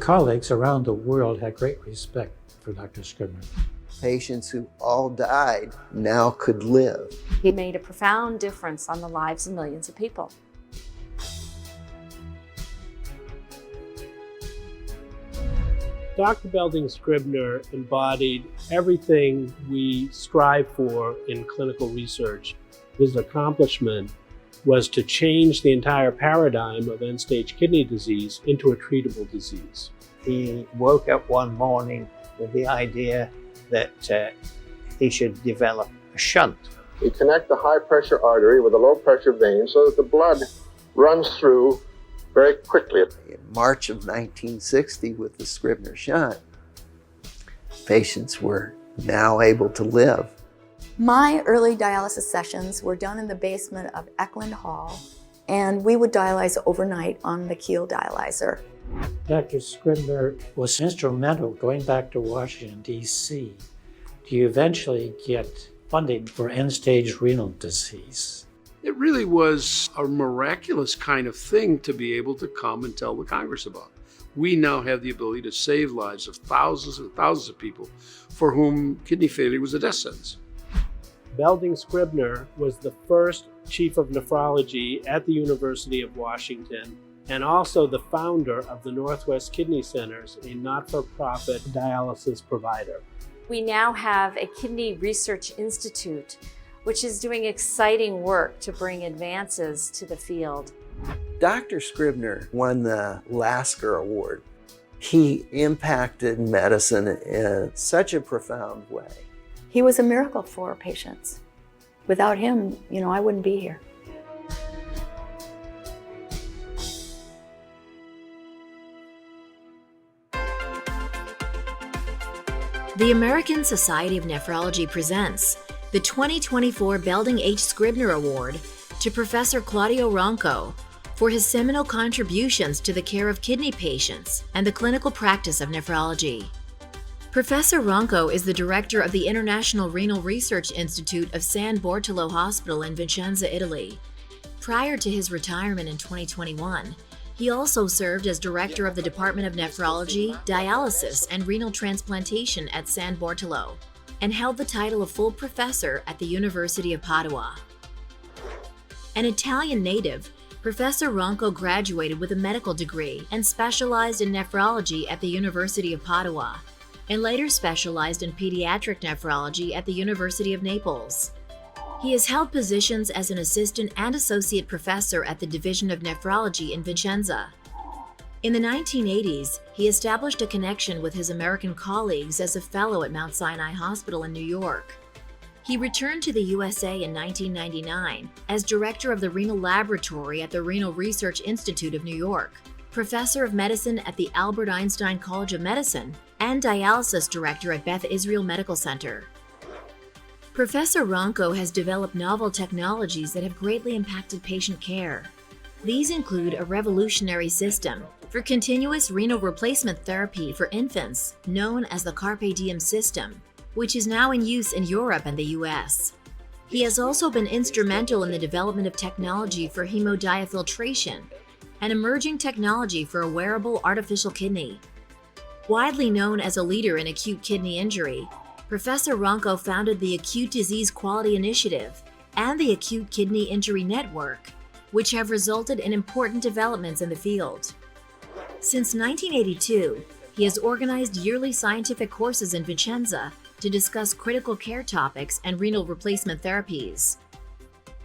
colleagues around the world had great respect for Dr. Scribner. Patients who all died now could live. He made a profound difference on the lives of millions of people. Dr. Belding Scribner embodied everything we strive for in clinical research. His accomplishment was to change the entire paradigm of end-stage kidney disease into a treatable disease. He woke up one morning with the idea that he should develop a shunt. We connect the high-pressure artery with a low-pressure vein so that the blood runs through very quickly. In March of 1960, with the Scribner shunt, patients were now able to live. My early dialysis sessions were done in the basement of Eklund Hall, and we would dialyze overnight on the Keel dialyzer. Dr. Scribner was instrumental going back to Washington, D.C. to eventually get funding for end-stage renal disease. It really was a miraculous kind of thing to be able to come and tell the Congress about. We now have the ability to save lives of thousands and thousands of people for whom kidney failure was a death sentence. Belding Scribner was the first chief of nephrology at the University of Washington and also the founder of the Northwest Kidney Centers, a not-for-profit dialysis provider. We now have a Kidney Research Institute, which is doing exciting work to bring advances to the field. Dr. Scribner won the Lasker Award. He impacted medicine in such a profound way. He was a miracle for patients. Without him, I wouldn't be here. The American Society of Nephrology presents the 2024 Belding H. Scribner Award to Professor Claudio Ronco for his seminal contributions to the care of kidney patients and the clinical practice of nephrology. Professor Ronco is the director of the International Renal Research Institute of San Bartolo Hospital in Vicenza, Italy. Prior to his retirement in 2021, he also served as director of the Department of Nephrology, Dialysis, and Renal Transplantation at San Bartolo, and held the title of full professor at the University of Padua. An Italian native, Professor Ronco graduated with a medical degree and specialized in nephrology at the University of Padua, and later specialized in pediatric nephrology at the University of Naples. He has held positions as an assistant and associate professor at the Division of Nephrology in Vicenza. In the 1980s, he established a connection with his American colleagues as a fellow at Mount Sinai Hospital in New York. He returned to the USA in 1999 as director of the Renal Laboratory at the Renal Research Institute of New York, professor of medicine at the Albert Einstein College of Medicine, and dialysis director at Beth Israel Medical Center. Professor Ronco has developed novel technologies that have greatly impacted patient care. These include a revolutionary system for continuous renal replacement therapy for infants, known as the Carpe Diem system, which is now in use in Europe and the US. He has also been instrumental in the development of technology for hemodiafiltration, an emerging technology for a wearable artificial kidney. Widely known as a leader in acute kidney injury, Professor Ronco founded the Acute Disease Quality Initiative and the Acute Kidney Injury Network, which have resulted in important developments in the field. Since 1982, he has organized yearly scientific courses in Vicenza to discuss critical care topics and renal replacement therapies.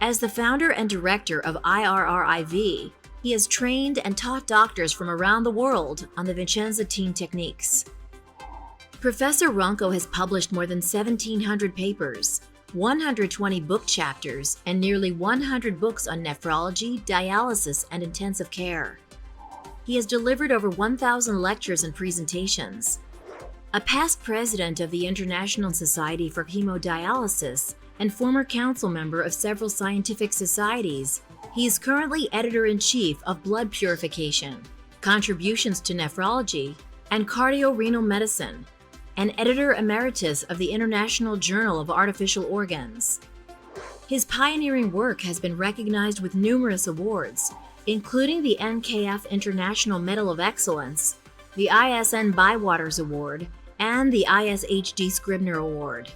As the founder and director of IRRIV, he has trained and taught doctors from around the world on the Vicenza team techniques. Professor Ronco has published more than 1,700 papers, 120 book chapters, and nearly 100 books on nephrology, dialysis, and intensive care. He has delivered over 1,000 lectures and presentations. A past president of the International Society for Hemodialysis and former council member of several scientific societies, he is currently editor-in-chief of Blood Purification, Contributions to Nephrology, and Cardiorenal Medicine, and editor emeritus of the International Journal of Artificial Organs. His pioneering work has been recognized with numerous awards, including the NKF International Medal of Excellence the ISN Bywaters Award, and the ISHD Scribner Award.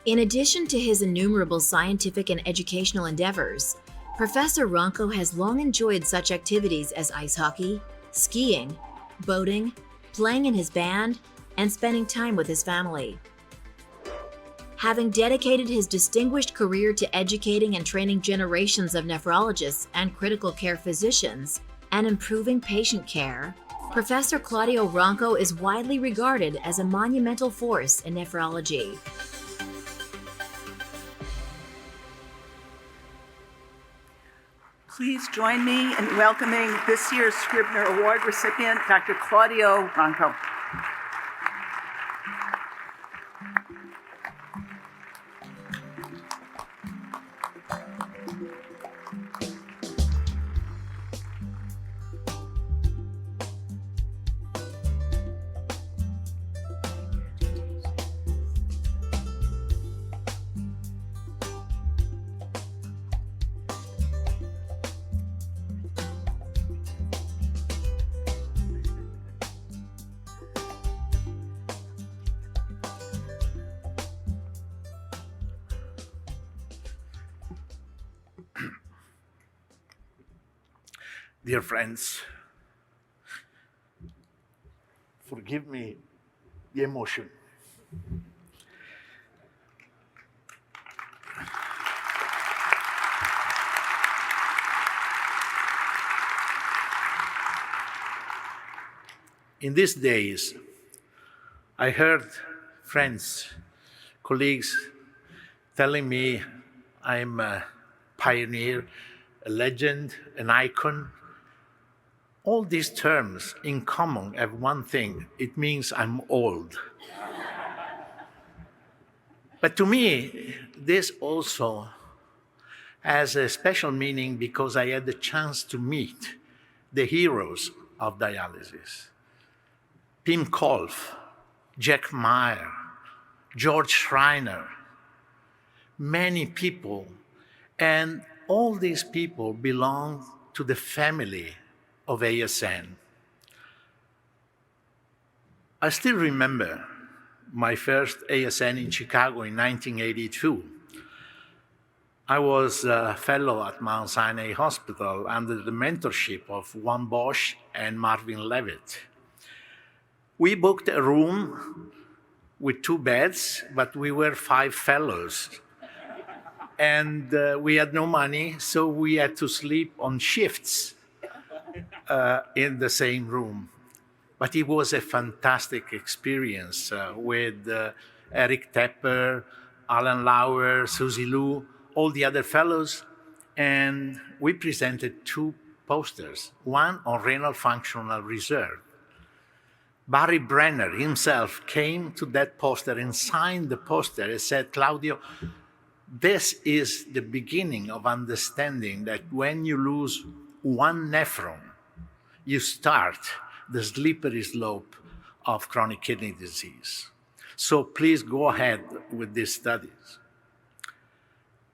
In addition to his innumerable scientific and educational endeavors, Professor Ronco has long enjoyed such activities as ice hockey, skiing, boating, playing in his band, and spending time with his family. Having dedicated his distinguished career to educating and training generations of nephrologists and critical care physicians and improving patient care, Professor Claudio Ronco is widely regarded as a monumental force in nephrology. Please join me in welcoming this year's Scribner Award recipient, Dr. Claudio Ronco. Dear friends, forgive me the emotion. In these days, I heard friends, colleagues telling me I'm a pioneer, a legend, an icon. All these terms in common have one thing: it means I'm old. But to me, this also has a special meaning because I had the chance to meet the heroes of dialysis. Pim Kolff, Jack Meyer, George Schreiner, many people, and all these people belong to the family of ASN. I still remember my first ASN in Chicago in 1982. I was a fellow at Mount Sinai Hospital under the mentorship of Juan Bosch and Marvin Levitt. We booked a room with 2 beds, but we were 5 fellows. And we had no money, so we had to sleep on shifts in the same room. But it was a fantastic experience with Eric Tepper, Alan Lauer, Susie Liu, all the other fellows. And we presented 2 posters, one on renal functional reserve. Barry Brenner himself came to that poster and signed the poster and said, Claudio, this is the beginning of understanding that when you lose one nephron, you start the slippery slope of chronic kidney disease. So please go ahead with these studies.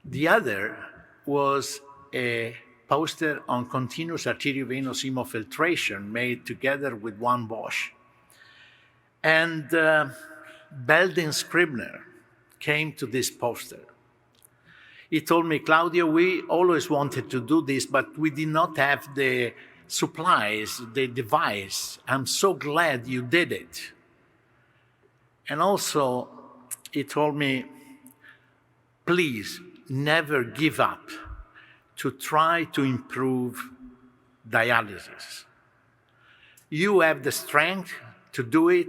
The other was a poster on continuous arteriovenous hemofiltration made together with Juan Bosch. And Belding Scribner came to this poster. He told me, Claudio, we always wanted to do this, but we did not have the supplies, the device. I'm so glad you did it. And also, he told me, please never give up to try to improve dialysis. You have the strength to do it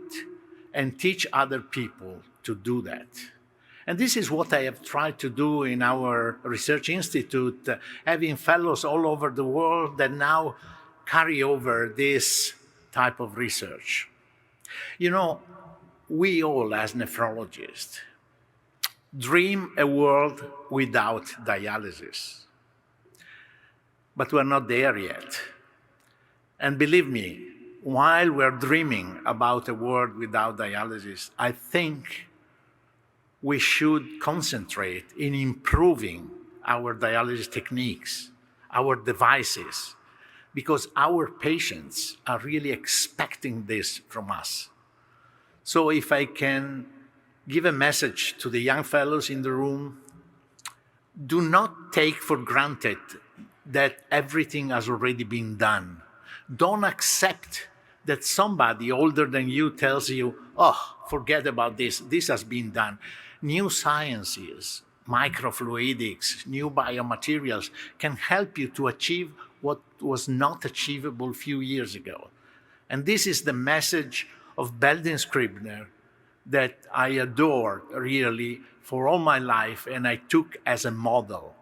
and teach other people to do that. And this is what I have tried to do in our research institute, having fellows all over the world that now carry over this type of research. You know, we all as nephrologists dream a world without dialysis. But we're not there yet. And believe me, while we're dreaming about a world without dialysis, I think we should concentrate in improving our dialysis techniques, our devices, because our patients are really expecting expecting this from us. So if I can give a message to the young fellows in the room, do not take for granted that everything has already been done. Don't accept that somebody older than you tells you, oh, forget about this, this has been done. New sciences, microfluidics, new biomaterials can help you to achieve what was not achievable a few years ago. And this is the message of Belding Scribner that I adore really for all my life, and I took as a model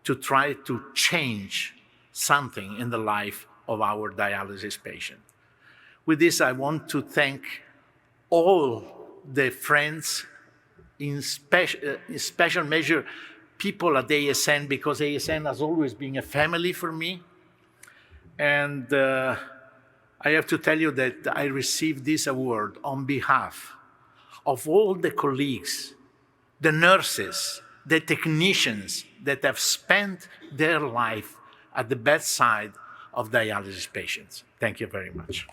to try to change something in the life of our dialysis patient. With this, I want to thank all the friends, in special measure people at ASN, because ASN has always been a family for me. And I have to tell you that I received this award on behalf of all the colleagues, the nurses, the technicians that have spent their life at the bedside of dialysis patients. Thank you very much.